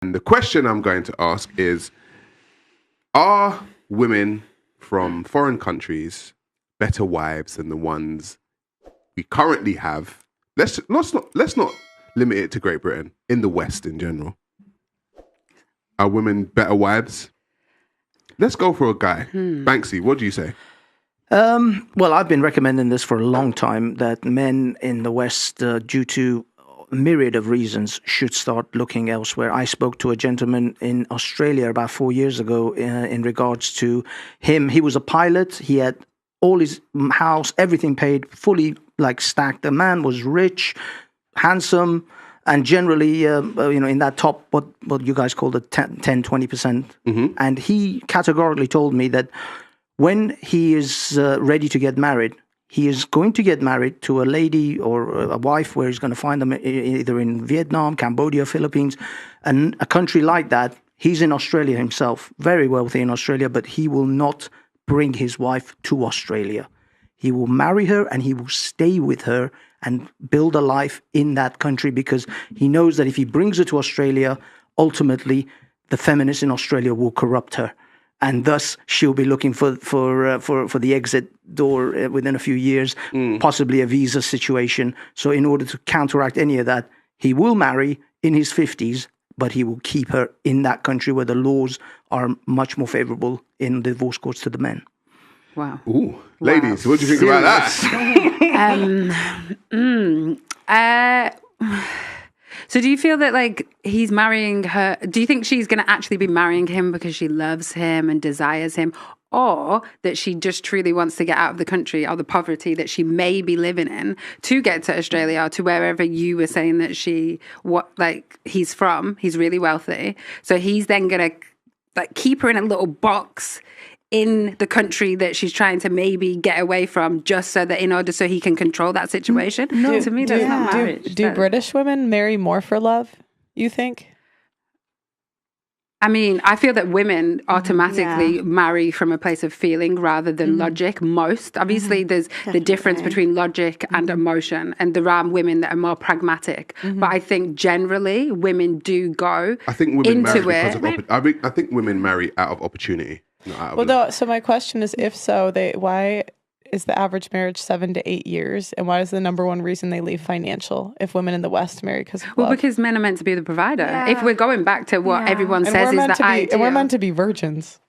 And the question I'm going to ask is, are women from foreign countries better wives than the ones we currently have? Let's not limit it to Great Britain, in the West in general. Are women better wives? Let's go for a guy. Banksy, what do you say? Well, I've been recommending this for a long time, that men in the West, due to a myriad of reasons, should start looking elsewhere. I spoke to a gentleman in Australia about 4 years ago in regards to him. He was a pilot. He had all his house, everything paid, fully stacked. The man was rich, handsome, and generally, in that top, what you guys call the 10, 20%. And he categorically told me that when he is ready to get married, he is going to get married to a lady or a wife where he's going to find them either in Vietnam, Cambodia, Philippines, and a country like that. He's in Australia himself, very wealthy in Australia, but he will not bring his wife to Australia. He will marry her and he will stay with her and build a life in that country, because he knows that if he brings her to Australia, ultimately the feminists in Australia will corrupt her. And thus, she'll be looking for the exit door within a few years, possibly a visa situation. So in order to counteract any of that, he will marry in his 50s, but he will keep her in that country where the laws are much more favorable in divorce courts to the men. Wow. Ooh, ladies, what do you think about that? So do you feel that he's marrying her? Do you think she's going to actually be marrying him because she loves him and desires him, or that she just truly wants to get out of the country or the poverty that she may be living in to get to Australia or to wherever you were saying that he's from? He's really wealthy, so he's then going to keep her in a little box in the country that she's trying to maybe get away from, just so that so he can control that situation. No, to me, that's not marriage. Do British women marry more for love, you think? I mean, I feel that women automatically marry from a place of feeling rather than logic. Most. Obviously, there's the difference between logic and emotion, and there are women that are more pragmatic. But I think generally women do go into it. I think women marry out of opportunity. So my question is, if so, why is the average marriage 7 to 8 years, and why is the number one reason they leave financial? If women in the West marry because of love? Because men are meant to be the provider. Yeah. If we're going back to what everyone says is the ideal, and we're meant to be virgins.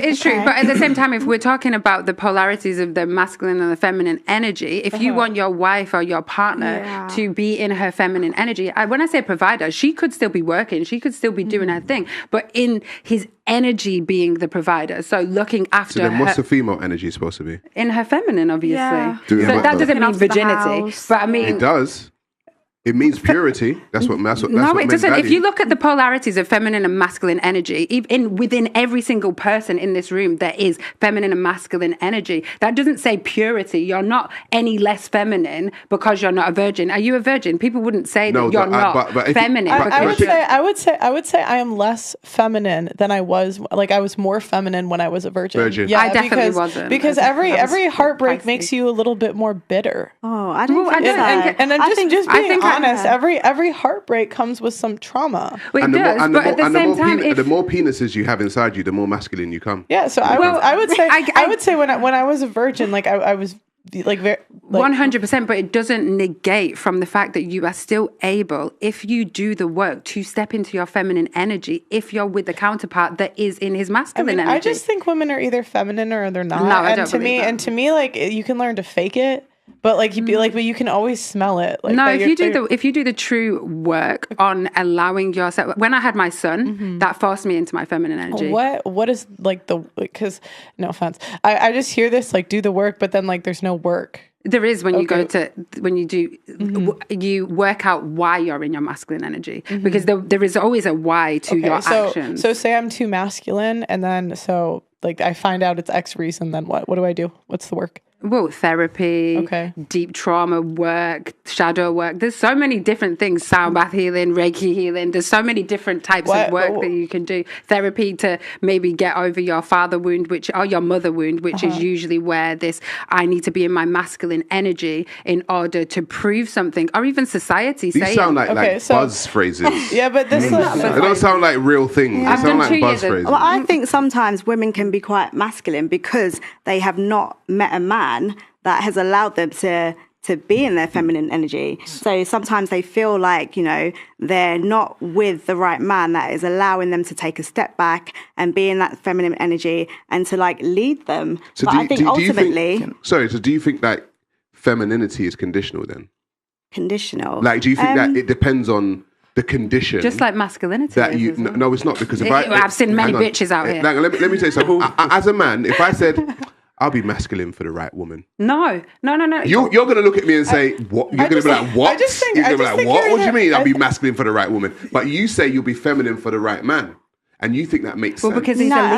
It's true. But at the same time, if we're talking about the polarities of the masculine and the feminine energy, if you want your wife or your partner to be in her feminine energy, when I say provider, she could still be working, she could still be doing her thing, but in his energy being the provider, so looking after her. So then what's the female energy supposed to be? In her feminine, obviously. Yeah. So that doesn't mean virginity, but I mean... It does. It means purity. That's what. No, it doesn't. If you look at the polarities of feminine and masculine energy, within every single person in this room, there is feminine and masculine energy. That doesn't say purity. You're not any less feminine because you're not a virgin. Are you a virgin? People wouldn't say that you're not feminine. I would say I am less feminine than I was. I was more feminine when I was a virgin. Yeah, I definitely wasn't. Because every heartbreak makes you a little bit more bitter. Oh, I don't think so. And I'm just being honest, every heartbreak comes with some trauma. Well, it does, but at the same time, the more penises you have inside you, the more masculine you come. Yeah, so I would say when I was a virgin, I was very 100%, but it doesn't negate from the fact that you are still able, if you do the work, to step into your feminine energy if you're with the counterpart that is in his masculine energy. I just think women are either feminine or they're not. No, I don't believe that. And to me, you can learn to fake it. But but you can always smell it. If you do the true work on allowing yourself. When I had my son, that forced me into my feminine energy. What is because no offense, I just hear this do the work, but then there's no work. There is when you work out why you're in your masculine energy, because there is always a why to your actions. So say I'm too masculine, and then I find out it's X reason. Then what do I do? What's the work? Well, therapy, Okay. deep trauma work, shadow work. There's so many different things. Sound bath healing, Reiki healing. There's so many different types of work that you can do. Therapy to maybe get over your father wound, or your mother wound, which is usually where I need to be in my masculine energy in order to prove something, or even society These saying. sound like buzz phrases. Yeah, but this They don't sound like real things. I've They sound done 2 like buzz years of- phrases. Well, I think sometimes women can be quite masculine because they have not met a man that has allowed them to be in their feminine energy. So sometimes they feel like, they're not with the right man that is allowing them to take a step back and be in that feminine energy and to lead them. So but I think ultimately... so do you think that femininity is conditional then? Conditional. Do you think that it depends on the condition? Just like masculinity. That you no, it's not, because I've seen many bitches out here. Let me tell you something. As a man, if I said I'll be masculine for the right woman, no. you're going to look at me and say what? You're going to be like, what? You're going to be like, what? What do you mean I'll be masculine for the right woman? But you say you'll be feminine for the right man, and you think that makes sense. Because he's a